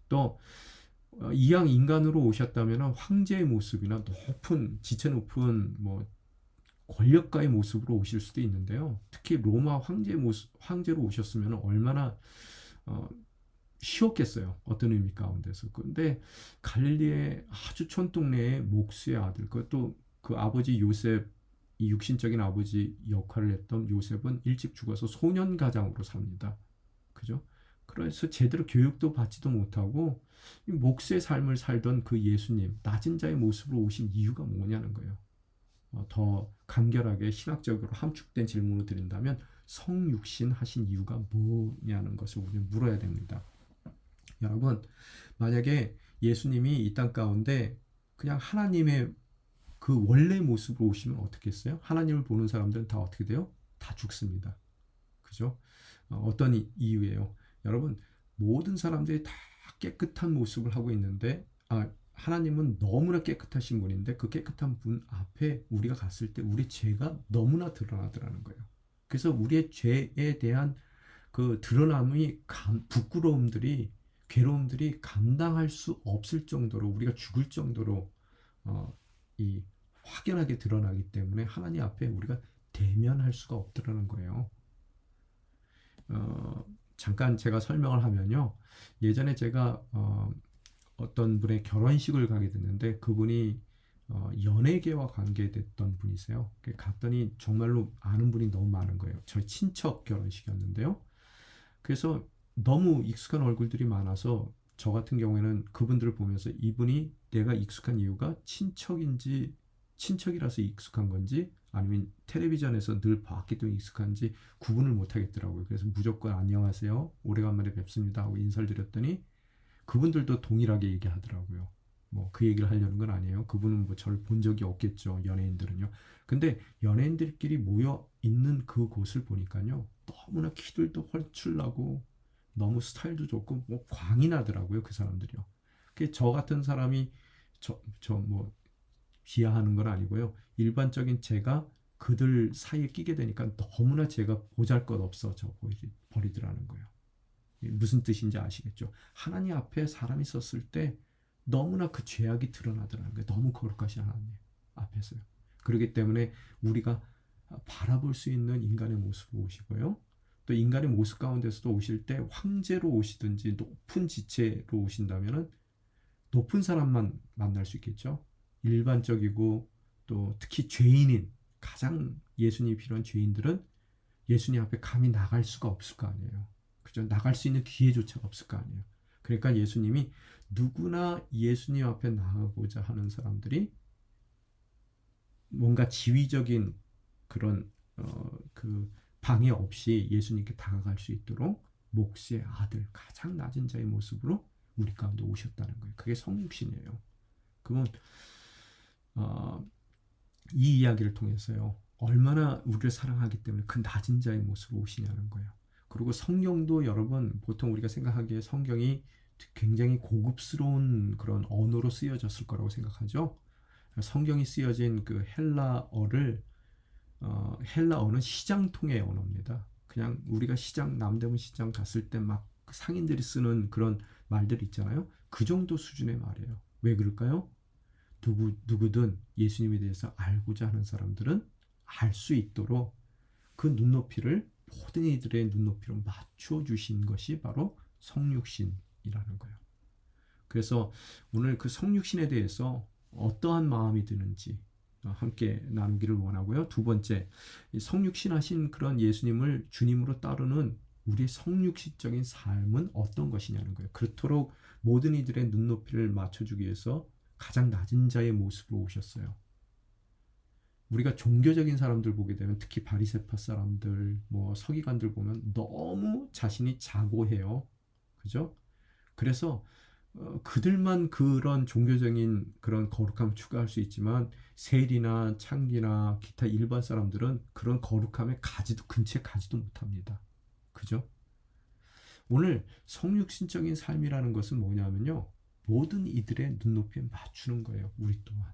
또 이양 인간으로 오셨다면 황제의 모습이나 지체 높은 뭐 권력가의 모습으로 오실 수도 있는데요. 특히 로마 황제로 오셨으면 얼마나 쉬웠겠어요. 어떤 의미 가운데서. 근데 갈릴리의 아주 촌동네의 목수의 아들, 그것도 그 아버지 요셉, 이 육신적인 아버지 역할을 했던 요셉은 일찍 죽어서 소년 가장으로 삽니다. 그죠? 그래서 제대로 교육도 받지도 못하고 목수의 삶을 살던 그 예수님, 낮은 자의 모습으로 오신 이유가 뭐냐는 거예요. 더 간결하게 신학적으로 함축된 질문을 드린다면 성육신 하신 이유가 뭐냐는 것을 우리는 물어야 됩니다. 여러분, 만약에 예수님이 이 땅 가운데 그냥 하나님의 그 원래 모습으로 오시면 어떻게 했어요? 하나님을 보는 사람들은 다 어떻게 돼요? 다 죽습니다. 그죠? 어떤 이유예요? 여러분, 모든 사람들이 다 깨끗한 모습을 하고 있는데 하나님은 너무나 깨끗하신 분인데 그 깨끗한 분 앞에 우리가 갔을 때 우리 죄가 너무나 드러나더라는 거예요. 그래서 우리의 죄에 대한 그 드러남이 부끄러움들이 괴로움들이 감당할 수 없을 정도로 우리가 죽을 정도로 이 확연하게 드러나기 때문에 하나님 앞에 우리가 대면할 수가 없더라는 거예요. 잠깐 제가 설명을 하면요. 예전에 제가 어떤 분의 결혼식을 가게 됐는데 그분이 연예계와 관계됐던 분이세요. 갔더니 정말로 아는 분이 너무 많은 거예요. 저희 친척 결혼식이었는데요. 그래서 너무 익숙한 얼굴들이 많아서 저 같은 경우에는 그분들을 보면서 이분이 내가 익숙한 이유가 친척이라서 익숙한 건지 아니면 텔레비전에서 늘 봤기 때문에 익숙한지 구분을 못 하겠더라고요. 그래서 무조건 안녕하세요, 오래간만에 뵙습니다 하고 인사를 드렸더니 그분들도 동일하게 얘기하더라고요. 뭐 그 얘기를 하려는 건 아니에요. 그분은 뭐 저를 본 적이 없겠죠. 연예인들은요. 근데 연예인들끼리 모여 있는 그 곳을 보니까요. 너무나 키들도 헐출나고 너무 스타일도 좋고 뭐 광이 나더라고요. 그 사람들이요. 저 같은 사람이 뭐 비하하는 건 아니고요. 일반적인 제가 그들 사이에 끼게 되니까 너무나 제가 보잘것없어져 버리더라는 거예요. 무슨 뜻인지 아시겠죠? 하나님 앞에 사람이 섰을 때 너무나 그 죄악이 드러나더라는 거예요. 너무 거룩하신 하나님 앞에서요. 그렇기 때문에 우리가 바라볼 수 있는 인간의 모습으로 오시고요. 또 인간의 모습 가운데서도 오실 때 황제로 오시든지 높은 지체로 오신다면 높은 사람만 만날 수 있겠죠. 일반적이고 또 특히 죄인인 가장 예수님이 필요한 죄인들은 예수님 앞에 감히 나갈 수가 없을 거 아니에요. 그죠? 나갈 수 있는 기회조차 없을 거 아니에요. 그러니까 예수님이 누구나 예수님 앞에 나가고자 하는 사람들이 뭔가 지위적인 그런 그 방해 없이 예수님께 다가갈 수 있도록 목수의 아들, 가장 낮은 자의 모습으로 우리 가운데 오셨다는 거예요. 그게 성육신이에요. 그건 이 이야기를 통해서요. 얼마나 우리를 사랑하기 때문에 그 낮은 자의 모습으로 오시냐는 거예요. 그리고 성경도 여러분 보통 우리가 생각하기에 성경이 굉장히 고급스러운 그런 언어로 쓰여졌을 거라고 생각하죠. 성경이 쓰여진 그 헬라어는 시장통의 언어입니다. 그냥 우리가 남대문 시장 갔을 때 막 상인들이 쓰는 그런 말들 있잖아요. 그 정도 수준의 말이에요. 왜 그럴까요? 누구든 예수님에 대해서 알고자 하는 사람들은 알 수 있도록 그 눈높이를 모든 이들의 눈높이로 맞추어 주신 것이 바로 성육신이라는 거예요. 그래서 오늘 그 성육신에 대해서 어떠한 마음이 드는지 함께 나누기를 원하고요. 두 번째, 성육신하신 그런 예수님을 주님으로 따르는 우리의 성육신적인 삶은 어떤 것이냐는 거예요. 그렇도록 모든 이들의 눈높이를 맞춰주기 위해서 가장 낮은 자의 모습으로 오셨어요. 우리가 종교적인 사람들 보게 되면 특히 바리새파 사람들, 서기관들 보면 너무 자신이 자고해요. 그죠? 그래서 그들만 그런 종교적인 그런 거룩함을 추구할 수 있지만 세리나 창기나 기타 일반 사람들은 그런 거룩함에 근처에 가지도 못합니다. 그죠? 오늘 성육신적인 삶이라는 것은 뭐냐면요. 모든 이들의 눈높이에 맞추는 거예요. 우리 또한.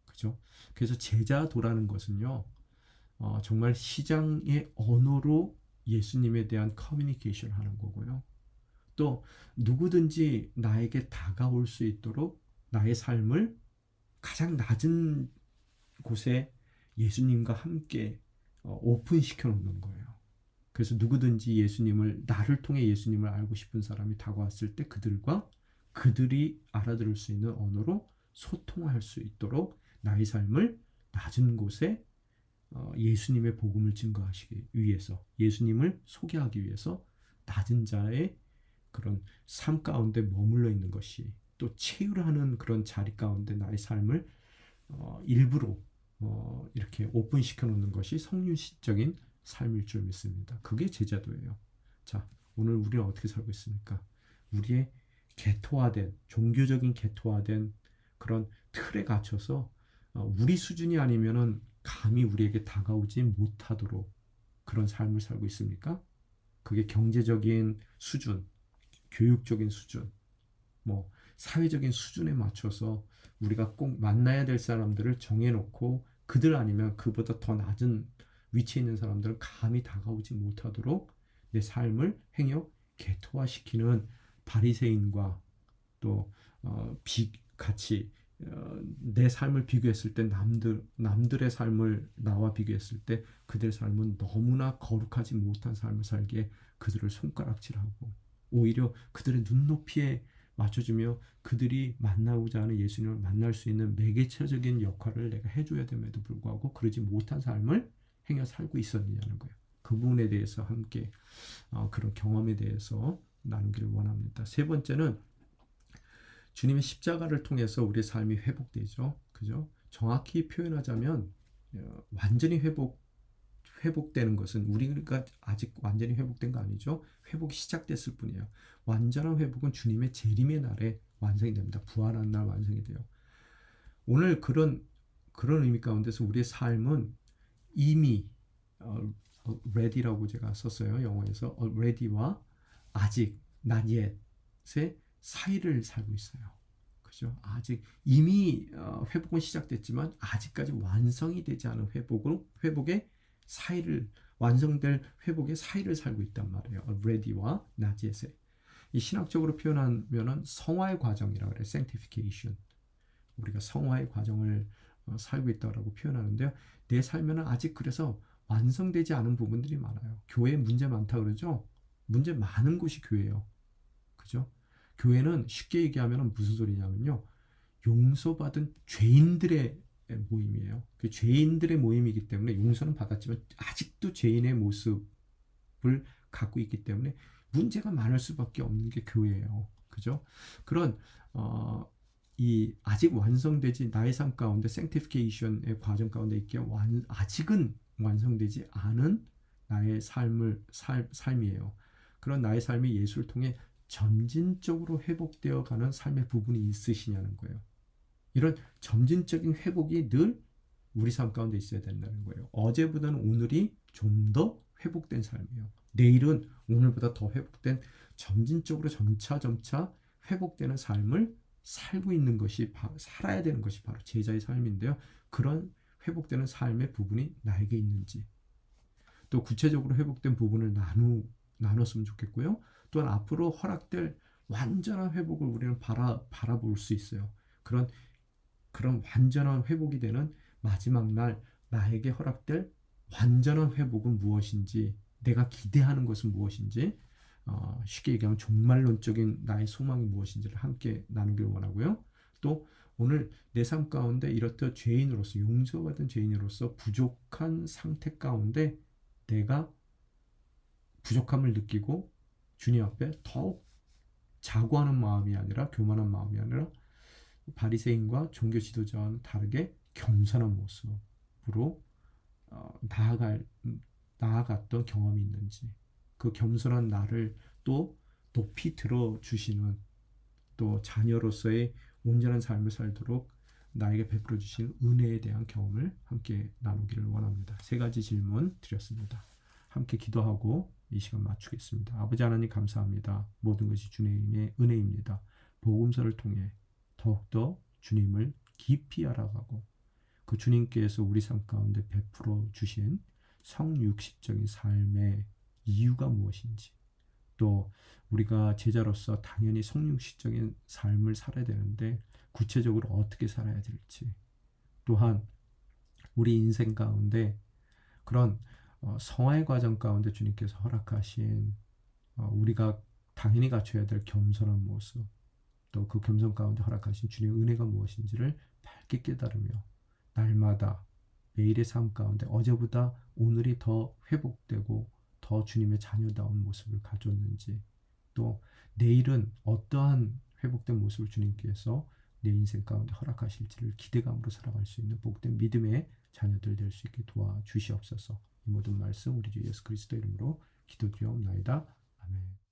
그죠? 그래서 제자도라는 것은요. 정말 시장의 언어로 예수님에 대한 커뮤니케이션을 하는 거고요. 또 누구든지 나에게 다가올 수 있도록 나의 삶을 가장 낮은 곳에 예수님과 함께 오픈시켜 놓는 거예요. 그래서 누구든지 나를 통해 예수님을 알고 싶은 사람이 다가왔을 때 그들이 알아들을 수 있는 언어로 소통할 수 있도록 나의 삶을 낮은 곳에 예수님의 복음을 증거하시기 위해서, 예수님을 소개하기 위해서 낮은 자의 그런 삶 가운데 머물러 있는 것이, 또 체휼하는 그런 자리 가운데 나의 삶을 일부러 이렇게 오픈시켜 놓는 것이 성육신적인 삶일 줄 믿습니다. 그게 제자도예요. 자, 오늘 우리는 어떻게 살고 있습니까? 우리의 종교적인 개토화된 그런 틀에 갇혀서 우리 수준이 아니면은 감히 우리에게 다가오지 못하도록 그런 삶을 살고 있습니까? 그게 경제적인 수준, 교육적인 수준, 사회적인 수준에 맞춰서 우리가 꼭 만나야 될 사람들을 정해놓고 그들 아니면 그보다 더 낮은 위치에 있는 사람들은 감히 다가오지 못하도록 내 삶을 행여 개토화시키는 바리새인과 또 같이 내 삶을 비교했을 때 남들의 삶을 나와 비교했을 때 그들의 삶은 너무나 거룩하지 못한 삶을 살기에 그들을 손가락질하고 오히려 그들의 눈높이에 맞춰주며 그들이 만나고자 하는 예수님을 만날 수 있는 매개체적인 역할을 내가 해줘야 됨에도 불구하고 그러지 못한 삶을 행여 살고 있었느냐는 거예요. 그 부분에 대해서 함께 그런 경험에 대해서 나누기를 원합니다. 세 번째는 주님의 십자가를 통해서 우리의 삶이 회복되죠. 그죠? 정확히 표현하자면 완전히 회복되는 것은 우리가 아직 완전히 회복된 거 아니죠. 회복이 시작됐을 뿐이에요. 완전한 회복은 주님의 재림의 날에 완성이 됩니다. 부활한 날 완성이 돼요. 오늘 그런 의미 가운데서 우리의 삶은 이미 ready라고 제가 썼어요. 영어에서 ready와 아직 not yet의 사이를 살고 있어요. 그죠? 아직 이미 회복은 시작됐지만 아직까지 완성이 되지 않은 완성될 회복의 사이를 살고 있단 말이에요. ready와 not yet에. 이 신학적으로 표현하면은 성화의 과정이라고 그래요. sanctification. 우리가 성화의 과정을 살고 있다고 표현하는데요. 내 삶에는 아직 그래서 완성되지 않은 부분들이 많아요. 교회에 문제 많다 그러죠? 문제 많은 곳이 교회예요. 그죠? 교회는 쉽게 얘기하면 무슨 소리냐면요. 용서받은 죄인들의 모임이에요. 그 죄인들의 모임이기 때문에 용서는 받았지만 아직도 죄인의 모습을 갖고 있기 때문에 문제가 많을 수밖에 없는 게 교회예요. 그죠? 그런 이 아직 완성되지 나의 삶 가운데 sanctification의 과정 가운데 있기에 아직은 완성되지 않은 나의 삶이에요. 그런 나의 삶이 예수를 통해 점진적으로 회복되어 가는 삶의 부분이 있으시냐는 거예요. 이런 점진적인 회복이 늘 우리 삶 가운데 있어야 된다는 거예요. 어제보다는 오늘이 좀 더 회복된 삶이에요. 내일은 오늘보다 더 회복된 점진적으로 점차 회복되는 삶을 살고 있는 것이 살아야 되는 것이 바로 제자의 삶인데요. 그런 회복되는 삶의 부분이 나에게 있는지 또 구체적으로 회복된 부분을 나눴으면 좋겠고요. 또한 앞으로 허락될 완전한 회복을 우리는 바라볼 수 있어요. 그런 완전한 회복이 되는 마지막 날 나에게 허락될 완전한 회복은 무엇인지 내가 기대하는 것은 무엇인지 쉽게 얘기하면 종말론적인 나의 소망이 무엇인지를 함께 나누길 원하고요. 또 오늘 내 삶 가운데 이렇듯 죄인으로서 용서받은 죄인으로서 부족한 상태 가운데 내가 부족함을 느끼고 주님 앞에 더욱 자고하는 마음이 아니라 교만한 마음이 아니라 바리새인과 종교 지도자와는 다르게 겸손한 모습으로 나아갔던 경험이 있는지 그 겸손한 나를 또 높이 들어주시는 또 자녀로서의 온전한 삶을 살도록 나에게 베풀어 주신 은혜에 대한 경험을 함께 나누기를 원합니다. 3가지 질문 드렸습니다. 함께 기도하고 이 시간 마치겠습니다. 아버지 하나님 감사합니다. 모든 것이 주님의 은혜입니다. 복음서를 통해 더욱더 주님을 깊이 알아가고 그 주님께서 우리 삶 가운데 베풀어 주신 성육식적인 삶의 이유가 무엇인지 또 우리가 제자로서 당연히 성육식적인 삶을 살아야 되는데 구체적으로 어떻게 살아야 될지 또한 우리 인생 가운데 그런 성화의 과정 가운데 주님께서 허락하신 우리가 당연히 갖춰야 될 겸손한 모습 또 그 겸손 가운데 허락하신 주님의 은혜가 무엇인지를 밝게 깨달으며 날마다 매일의 삶 가운데 어제보다 오늘이 더 회복되고 더 주님의 자녀다운 모습을 가졌는지 또 내일은 어떠한 회복된 모습을 주님께서 내 인생 가운데 허락하실지를 기대감으로 살아갈 수 있는 복된 믿음의 자녀들 될 수 있게 도와주시옵소서. 이 모든 말씀 우리 주 예수 그리스도 이름으로 기도드리옵나이다. 아멘.